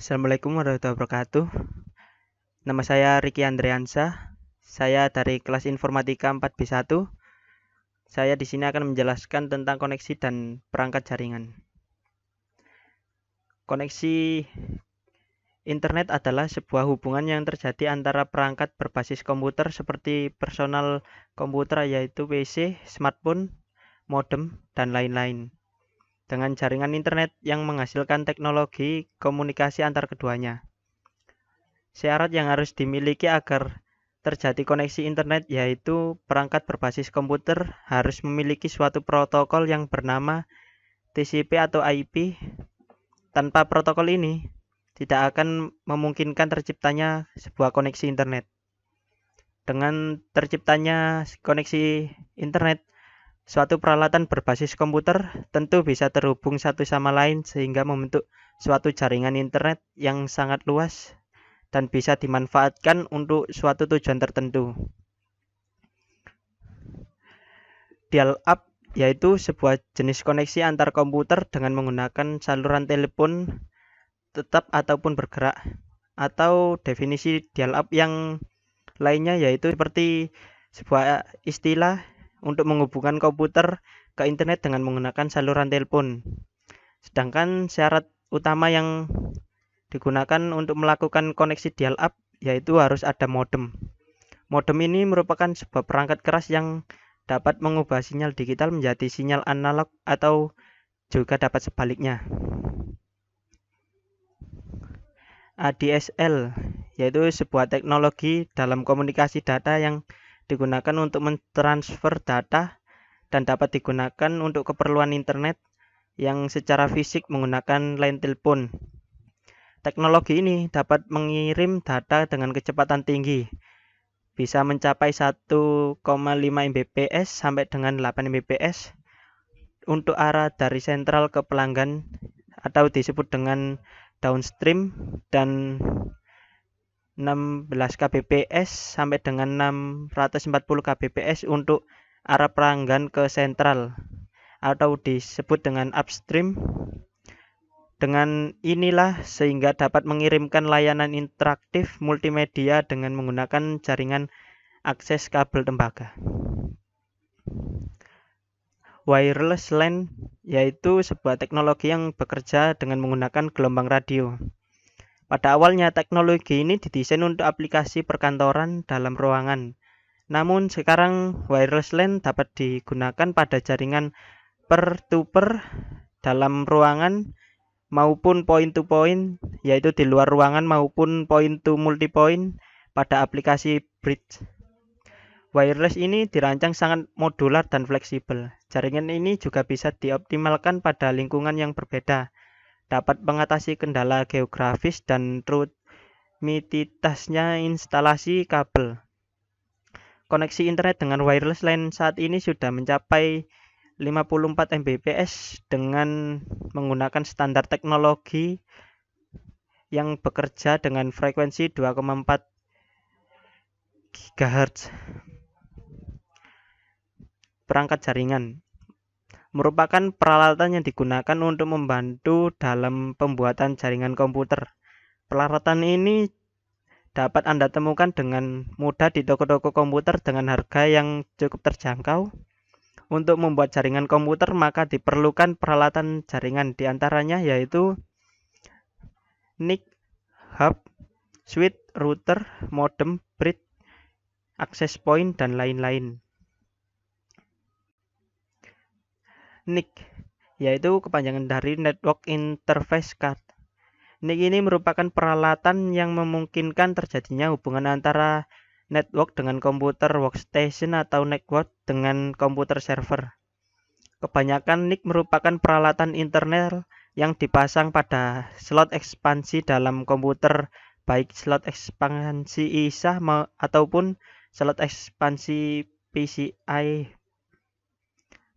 Assalamualaikum warahmatullahi wabarakatuh. Nama saya Riki Andriansa. Saya dari kelas Informatika 4B1. Saya di sini akan menjelaskan tentang koneksi dan perangkat jaringan. Koneksi internet adalah sebuah hubungan yang terjadi antara perangkat berbasis komputer seperti personal komputer yaitu PC, smartphone, modem, dan lain-lain, dengan jaringan internet yang menghasilkan teknologi komunikasi antar keduanya. Syarat yang harus dimiliki agar terjadi koneksi internet yaitu perangkat berbasis komputer harus memiliki suatu protokol yang bernama TCP atau IP. Tanpa protokol ini, tidak akan memungkinkan terciptanya sebuah koneksi internet. Dengan terciptanya koneksi internet, suatu peralatan berbasis komputer tentu bisa terhubung satu sama lain sehingga membentuk suatu jaringan internet yang sangat luas dan bisa dimanfaatkan untuk suatu tujuan tertentu. Dial-up yaitu sebuah jenis koneksi antar komputer dengan menggunakan saluran telepon tetap ataupun bergerak. Atau definisi dial-up yang lainnya yaitu seperti sebuah istilah untuk menghubungkan komputer ke internet dengan menggunakan saluran telepon. Sedangkan syarat utama yang digunakan untuk melakukan koneksi dial-up yaitu harus ada modem. Modem ini merupakan sebuah perangkat keras yang dapat mengubah sinyal digital menjadi sinyal analog atau juga dapat sebaliknya. ADSL yaitu sebuah teknologi dalam komunikasi data yang digunakan untuk mentransfer data dan dapat digunakan untuk keperluan internet yang secara fisik menggunakan line telepon. Teknologi ini dapat mengirim data dengan kecepatan tinggi, bisa mencapai 1,5 Mbps sampai dengan 8 Mbps untuk arah dari sentral ke pelanggan atau disebut dengan downstream, dan 16 kbps sampai dengan 640 kbps untuk arah pelanggan ke sentral atau disebut dengan upstream. Dengan inilah sehingga dapat mengirimkan layanan interaktif multimedia dengan menggunakan jaringan akses kabel tembaga. Wireless LAN yaitu sebuah teknologi yang bekerja dengan menggunakan gelombang radio. Pada awalnya teknologi ini didesain untuk aplikasi perkantoran dalam ruangan. Namun sekarang wireless LAN dapat digunakan pada jaringan peer-to-peer dalam ruangan maupun point-to-point, yaitu di luar ruangan, maupun point-to-multipoint pada aplikasi bridge. Wireless ini dirancang sangat modular dan fleksibel. Jaringan ini juga bisa dioptimalkan pada lingkungan yang berbeda, dapat mengatasi kendala geografis dan rumititasnya instalasi kabel. Koneksi internet dengan wireless LAN saat ini sudah mencapai 54 Mbps dengan menggunakan standar teknologi yang bekerja dengan frekuensi 2,4 GHz. Perangkat jaringan merupakan peralatan yang digunakan untuk membantu dalam pembuatan jaringan komputer. Peralatan ini dapat Anda temukan dengan mudah di toko-toko komputer dengan harga yang cukup terjangkau. Untuk membuat jaringan komputer maka diperlukan peralatan jaringan, diantaranya yaitu NIC, hub, switch, router, modem, bridge, access point, dan lain-lain. NIC yaitu kepanjangan dari Network Interface Card. NIC ini merupakan peralatan yang memungkinkan terjadinya hubungan antara network dengan komputer workstation atau network dengan komputer server. Kebanyakan NIC merupakan peralatan internal yang dipasang pada slot ekspansi dalam komputer, baik slot ekspansi ISA ataupun slot ekspansi PCI.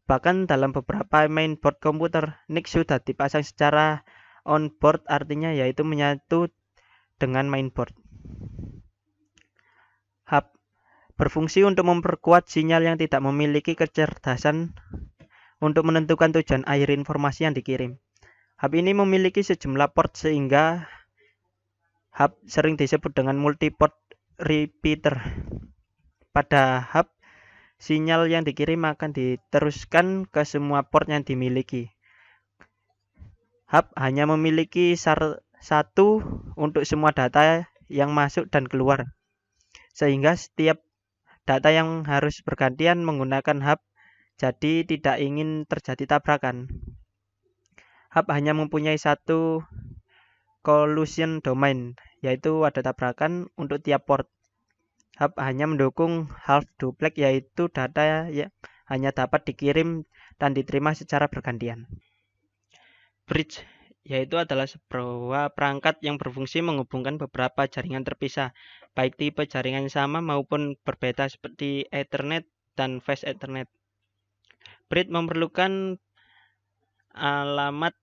Bahkan dalam beberapa mainboard komputer, NIC sudah dipasang secara on-board, artinya yaitu menyatu dengan mainboard. Hub berfungsi untuk memperkuat sinyal yang tidak memiliki kecerdasan untuk menentukan tujuan akhir informasi yang dikirim. Hub ini memiliki sejumlah port sehingga Hub sering disebut dengan multiport repeater. Pada hub, sinyal yang dikirim akan diteruskan ke semua port yang dimiliki. Hub hanya memiliki satu untuk semua data yang masuk dan keluar, sehingga setiap data yang harus bergantian menggunakan hub, jadi tidak ingin terjadi tabrakan. Hub hanya mempunyai satu collision domain, yaitu ada tabrakan untuk tiap port. Hub hanya mendukung half duplex, yaitu data yang hanya dapat dikirim dan diterima secara bergantian. Bridge yaitu adalah sebuah perangkat yang berfungsi menghubungkan beberapa jaringan terpisah, baik tipe jaringan sama maupun berbeda seperti Ethernet dan Fast Ethernet. Bridge memerlukan alamat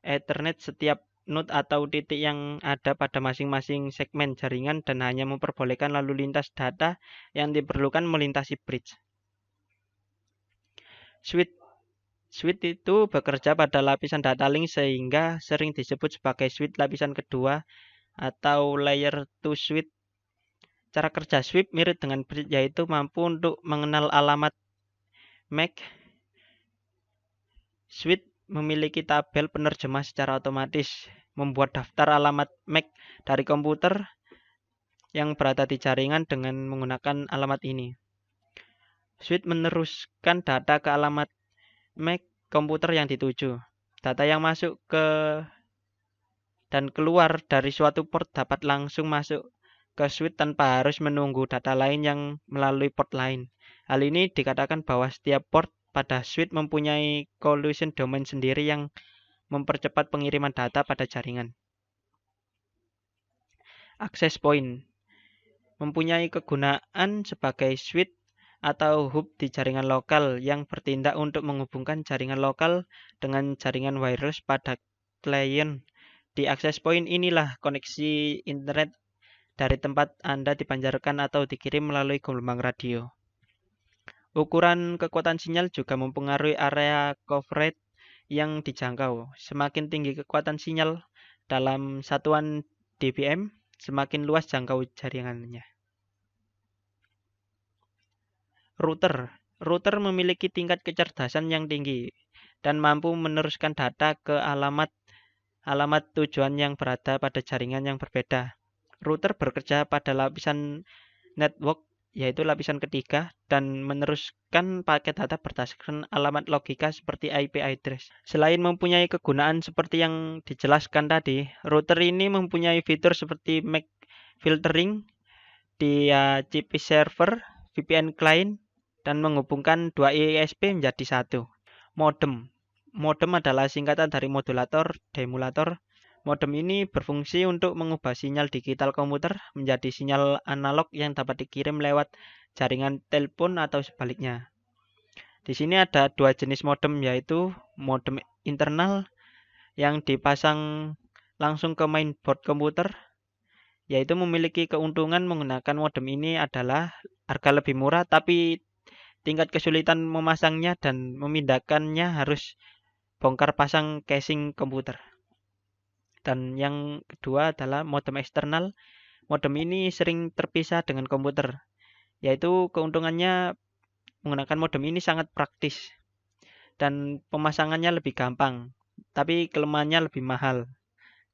Ethernet setiap node atau titik yang ada pada masing-masing segmen jaringan dan hanya memperbolehkan lalu lintas data yang diperlukan melintasi bridge. Switch itu bekerja pada lapisan data link sehingga sering disebut sebagai switch lapisan kedua atau layer 2 switch. Cara kerja switch mirip dengan bridge, yaitu mampu untuk mengenal alamat MAC. Switch memiliki tabel penerjemah secara otomatis, membuat daftar alamat MAC dari komputer yang berada di jaringan dengan menggunakan alamat ini. Switch meneruskan data ke alamat MAC komputer yang dituju. Data yang masuk ke dan keluar dari suatu port dapat langsung masuk ke switch tanpa harus menunggu data lain yang melalui port lain. Hal ini dikatakan bahwa setiap port pada switch mempunyai collision domain sendiri yang mempercepat pengiriman data pada jaringan. Access point mempunyai kegunaan sebagai switch atau hub di jaringan lokal yang bertindak untuk menghubungkan jaringan lokal dengan jaringan wireless pada klien. Di access point inilah koneksi internet dari tempat Anda dipancarkan atau dikirim melalui gelombang radio. Ukuran kekuatan sinyal juga mempengaruhi area coverage yang dijangkau. Semakin tinggi kekuatan sinyal dalam satuan dBm, semakin luas jangkau jaringannya. Router memiliki tingkat kecerdasan yang tinggi dan mampu meneruskan data ke alamat tujuan yang berada pada jaringan yang berbeda. Router bekerja pada lapisan network, yaitu lapisan ketiga, dan meneruskan paket data berdasarkan alamat logika seperti IP address. Selain mempunyai kegunaan seperti yang dijelaskan tadi, router ini mempunyai fitur seperti MAC filtering, DHCP server, VPN client, dan menghubungkan dua ISP menjadi satu. Modem adalah singkatan dari modulator demulator. Modem ini berfungsi untuk mengubah sinyal digital komputer menjadi sinyal analog yang dapat dikirim lewat jaringan telepon atau sebaliknya. Di sini ada dua jenis modem, yaitu modem internal yang dipasang langsung ke mainboard komputer, yaitu memiliki keuntungan menggunakan modem ini adalah harga lebih murah, tapi tingkat kesulitan memasangnya dan memindahkannya harus bongkar pasang casing komputer. Dan yang kedua adalah modem eksternal. Modem ini sering terpisah dengan komputer, yaitu keuntungannya menggunakan modem ini sangat praktis dan pemasangannya lebih gampang, tapi kelemahannya lebih mahal.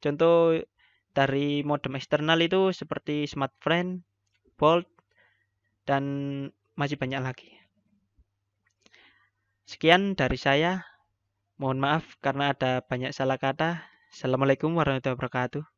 Contoh dari modem eksternal itu seperti Smartfren, Bolt, dan masih banyak lagi. Sekian dari saya. Mohon maaf karena ada banyak salah kata. Assalamualaikum warahmatullahi wabarakatuh.